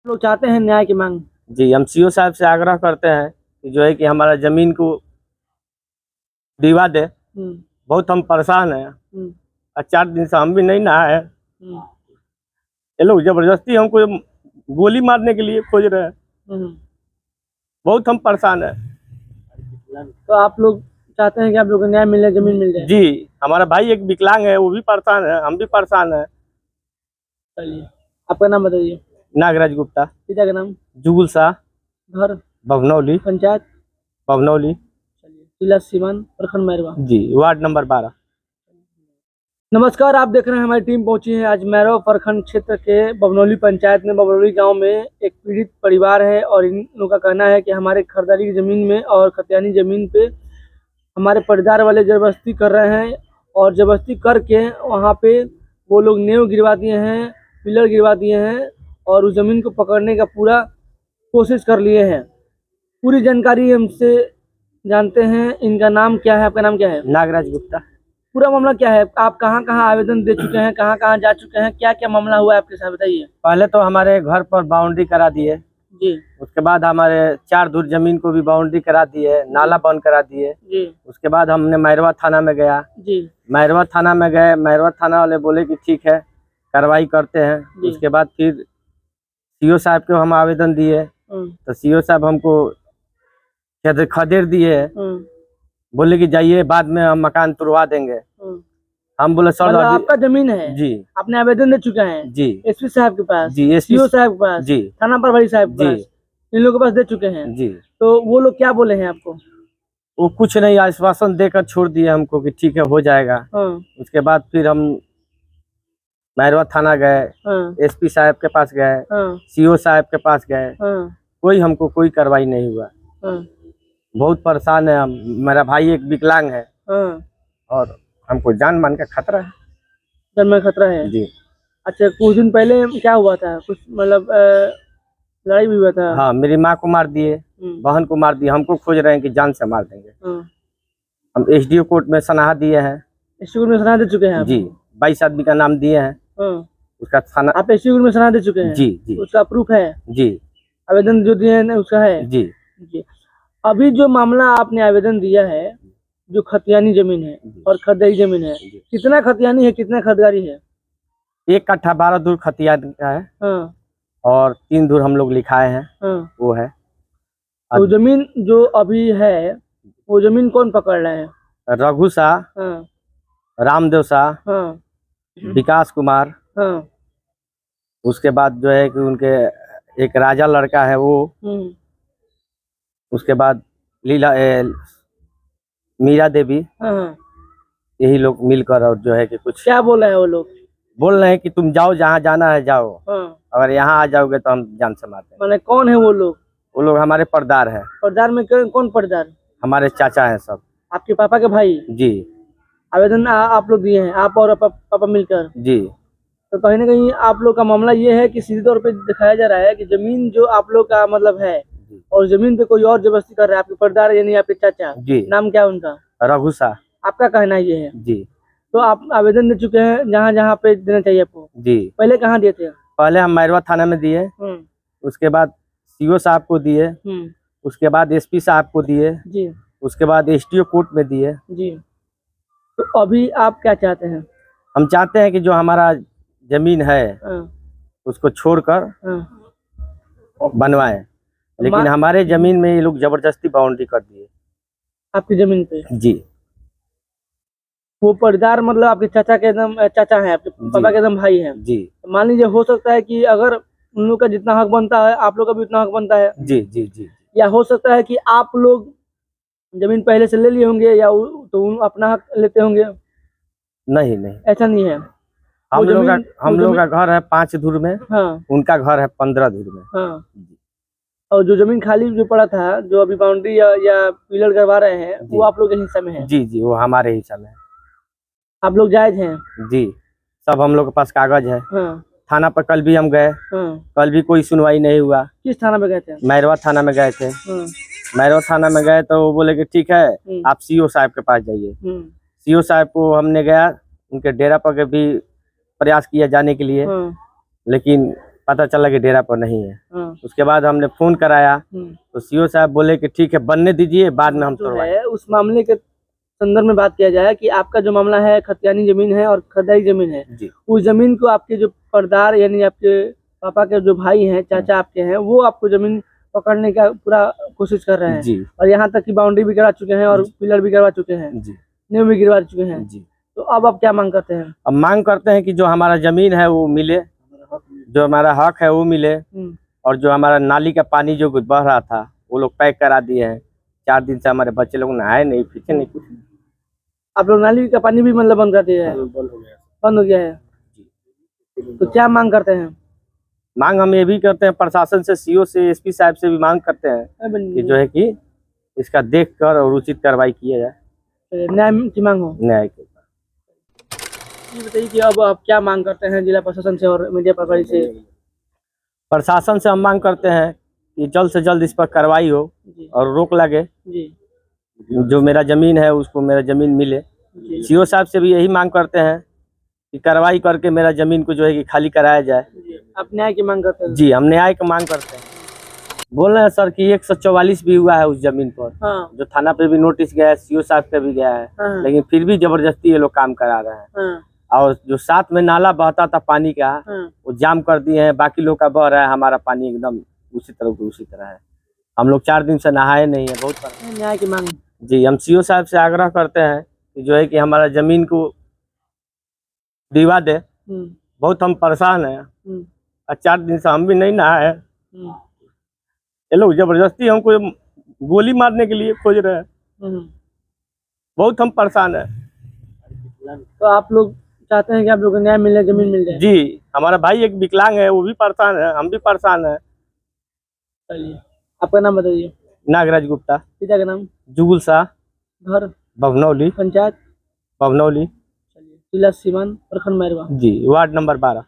लोग चाहते हैं न्याय की मांग। जी, हम सीओ साहब से आग्रह करते हैं कि जो है कि हमारा जमीन को दिवा दे। बहुत हम परेशान हैं और 4 दिन से हम भी नहीं नहाए। ये लोग जबरदस्ती हमको गोली मारने के लिए खोज रहे हैं। बहुत हम परेशान हैं। तो आप लोग चाहते हैं कि आप लोग को न्याय मिले, जमीन मिल जाए? जी, हमारा भाई एक विकलांग है, वो भी परेशान है, हम भी परेशान हैं। चलिए, आपका नाम बताइए। नागराज गुप्ता। पिता का नाम? जुगुल शाह। घर? भवनौली। पंचायत? भवनौली। चलिए, जिला सीवान, प्रखंड मैरवा। जी, वार्ड नंबर 12। नमस्कार, आप देख रहे हैं हमारी टीम पहुंची है आज मैरवा प्रखंड क्षेत्र के बवनौली पंचायत में। बवनौली गांव में एक पीड़ित परिवार है और इन लोगों का कहना है कि हमारे खरीदारी की जमीन में और खतियानी जमीन पे हमारे परिवार वाले जबरदस्ती कर रहे हैं और जबरदस्ती करके वहाँ पे वो लोग नेव गिरवा दिए हैं, पिलर गिरवा दिए हैं और उस जमीन को पकड़ने का पूरा कोशिश कर लिए हैं। पूरी जानकारी हमसे जानते हैं। इनका नाम क्या है? आपका नाम क्या है? नागराज गुप्ता। पूरा मामला क्या है? आप कहाँ कहाँ आवेदन दे चुके हैं, कहाँ कहाँ जा चुके हैं, क्या क्या मामला हुआ है आपके साथ, बताइए। पहले तो हमारे घर पर बाउंड्री करा दिए जी। उसके बाद हमारे 4 धुर जमीन को भी बाउंड्री करा दिए, नाला बंद करा दिए जी। उसके बाद हमने मैरवा थाना में गया जी। मैरवा थाना में गए, मैरवा थाना वाले बोले कि ठीक है कार्रवाई करते हैं। उसके बाद फिर सीओ साहब को हम आवेदन दिए तो सीओ साहब हमको खदेड़ दिए, बोले कि जाइए बाद में हम मकान तुड़वा देंगे। हम बोले सर मतलब आपका जमीन है जी, आपने आवेदन दे चुके हैं जी एसपी साहब के पास जी, सीओ साहब के पास जी, थाना प्रभारी साहब के पास, इन लोगों के पास दे चुके हैं जी। तो वो लोग क्या बोले हैं आपको? वो कुछ नहीं, आश्वासन देकर छोड़ दिए हमको कि ठीक है हो जाएगा। उसके बाद फिर हम मैरवा थाना गए, एसपी साहब के पास गए, सीओ साहब के पास गए, कोई हमको कोई कार्रवाई नहीं हुआ। बहुत परेशान है हम। मेरा भाई एक विकलांग है और हमको जान मान का खतरा है। जान मान खतरा है जी। अच्छा, कुछ दिन पहले क्या हुआ था? कुछ मतलब लड़ाई भी हुआ था? हाँ, मेरी माँ को मार दिए, बहन को मार दिए, हमको खोज रहे हैं कि जान से मार देंगे। हम एसडीओ कोर्ट में सनाहा दिए हैं। एसडीओ कोर्ट में सनाहा दे चुके हैं जी, 22 आदमी का नाम दिए हैं। उसका थाना आप एसडीओ कोर्ट में सनाहा दे चुके हैं? जी जी। उसका प्रूफ है जी, आवेदन जो दिए हैं उसका है जी जी। अभी जो मामला आपने आवेदन दिया है, जो खतियानी जमीन है और खरीदारी जमीन है, कितना खतियानी है, कितना खरीदारी है? 1 कट्ठा 12 धुर खतियानी का है और 3 धुर हम लोग लिखाए हैं वो है। तो जमीन जो अभी है वो जमीन कौन पकड़ रहा है? रघु शाह, रामदेव शाह, विकास कुमार, उसके बाद जो है कि उनके एक राजा लड़का है वो, उसके बाद लीला मीरा देवी, यही लोग मिलकर और जो है कि कुछ क्या बोल रहे हैं वो लोग? बोल रहे हैं कि तुम जाओ जहाँ जाना है जाओ, अगर यहाँ आ जाओगे तो हम जान से मारते हैं। माने कौन है वो लोग? वो लोग हमारे पर्दार है। पर्दार में कौन पर्दार? हमारे चाचा हैं सब। आपके पापा के भाई जी। आवेदन आप लोग दिए हैं, आप और पापा मिलकर जी। तो कहीं ना कहीं आप लोग का मामला ये है कि सीधे तौर पे दिखाया जा रहा है कि जमीन जो आप लोग का मतलब है और जमीन पे कोई और जबरदस्ती कर रहा है। आपके पर्दार यानी आपके चाचा जी, नाम क्या उनका? रघु शाह। आपका कहना ये है जी। तो आप आवेदन दे चुके हैं जहाँ जहाँ पे देना चाहिए आपको जी। पहले कहाँ दिए थे? पहले हम मैरवा थाना में दिए, उसके बाद सीओ साहब को दिए, उसके बाद एसपी साहब को दिए जी, उसके बाद एसडीओ कोर्ट में दिए जी। तो अभी आप क्या चाहते हैं? हम चाहते हैं कि जो हमारा जमीन है उसको छोड़कर बनवाएं, लेकिन हमारे जमीन में ये लोग जबरदस्ती बाउंड्री कर दिए। आपकी जमीन पे? जी। वो पर्दार मतलब आपके चाचा के एकदम चाचा है, आपके पापा के एकदम भाई है जी। मान लीजिए हो सकता है कि अगर उन लोग का जितना हक बनता है आप लोग का भी उतना हक बनता है जी जी जी। या हो सकता है कि आप लोग जमीन पहले से ले लिए होंगे या तो अपना हक लेते होंगे? नहीं नहीं, ऐसा नहीं है। हम लोग का घर है 5 धुर में, उनका घर है 15 धुर में। और जो जमीन खाली जो पड़ा था, जो अभी बाउंड्री या पिलर करवा रहे हैं, वो आप लोग के हिस्से में है? जी जी, वो हमारे हिस्से में है। आप लोग जायज हैं? जी, सब हम लोग के पास कागज है। थाना पर कल भी हम गए, कल भी कोई सुनवाई नहीं हुआ। किस थाना में गए थे? मैरवा थाना में गए थे। मैरवा थाना में गए तो वो बोले कि ठीक है आप सीओ साहब के पास जाइए। सीओ साहब को हमने गया, उनके डेरा पर भी प्रयास किया जाने के लिए, लेकिन पता चला कि डेरा पर नहीं है। हाँ। उसके बाद हमने फोन कराया तो सीओ साहब बोले कि ठीक है बनने दीजिए, बाद में हम है उस मामले के संदर्भ में बात किया जाए कि आपका जो मामला है खतियानी जमीन है और खरदारी जमीन है जी। उस जमीन को आपके जो परदार यानी आपके पापा के जो भाई हैं, चाचा आपके हैं, वो आपको जमीन पकड़ने का पूरा कोशिश कर रहे हैं जी। और यहाँ तक की बाउंड्री भी करा चुके हैं और पिलर भी करवा चुके हैं जी। नींव भी गिरवा चुके हैं जी। तो अब आप क्या मांग करते हैं? अब मांग करते हैं कि जो हमारा जमीन है वो मिले, जो हमारा हक है वो मिले, और जो हमारा नाली का पानी जो बह रहा था वो लोग पैक करा दिए हैं। 4 दिन से हमारे बच्चे लोग नहाए नहीं, पीछे नहीं कुछ। आप लोग नाली का पानी भी मतलब बंद कर दिया है? बंद हो गया है। तो क्या मांग करते हैं? मांग हम ये भी करते हैं प्रशासन से, सीओ से, एसपी साहब से भी मांग करते हैं कि जो है कि इसका देख कर और उचित कार्रवाई किया जाए, न्याय की मांग हो। न्याय के। ये बताइए कि अब आप क्या मांग करते हैं जिला प्रशासन से और मीडिया प्रभारी से? प्रशासन से हम मांग करते हैं कि जल्द से जल्द इस पर कार्रवाई हो और रोक लगे जी। जो मेरा जमीन है उसको मेरा जमीन मिले। सीओ साहब से भी यही मांग करते हैं कि कार्रवाई करके मेरा जमीन को जो है कि खाली कराया जाए। आप न्याय की मांग करते हैं? जी, हम न्याय की मांग करते हैं। बोल रहे हैं सर कि 144 भी हुआ है उस जमीन पर। हाँ। जो थाना पे भी नोटिस गया है, सीओ साहब पे भी गया है। हाँ। लेकिन फिर भी जबरदस्ती ये लोग काम करा रहे हैं। हाँ। और जो साथ में नाला बहता था पानी का, हाँ। वो जाम कर दिए हैं, बाकी लोग का बह रहा है, हमारा पानी एकदम उसी तरह है। हम लोग 4 दिन से नहाए नहीं है। बहुत न्याय की मांग। जी, हम सीओ साहब से आग्रह करते हैं कि जो है कि हमारा जमीन को दिवा दे। बहुत हम परेशान हैं और 4 दिन से हम भी नहीं नहाए। ये लोग जबरदस्ती हमको गोली मारने के लिए खोज रहे हैं। बहुत हम परेशान हैं। तो आप लोग चाहते हैं कि आप लोग को न्याय मिल जाए, जमीन मिल जाए? जी, हमारा भाई एक विकलांग है, वो भी परेशान है, हम भी परेशान है। चलिए, आपका नाम बताइए। नागराज गुप्ता। पिता का नाम? जुगुल शाह। घर? बभनौली। पंचायत? बभनौली। चलिए, जिला सीवान, प्रखंड मैरवा। जी, वार्ड नंबर 12।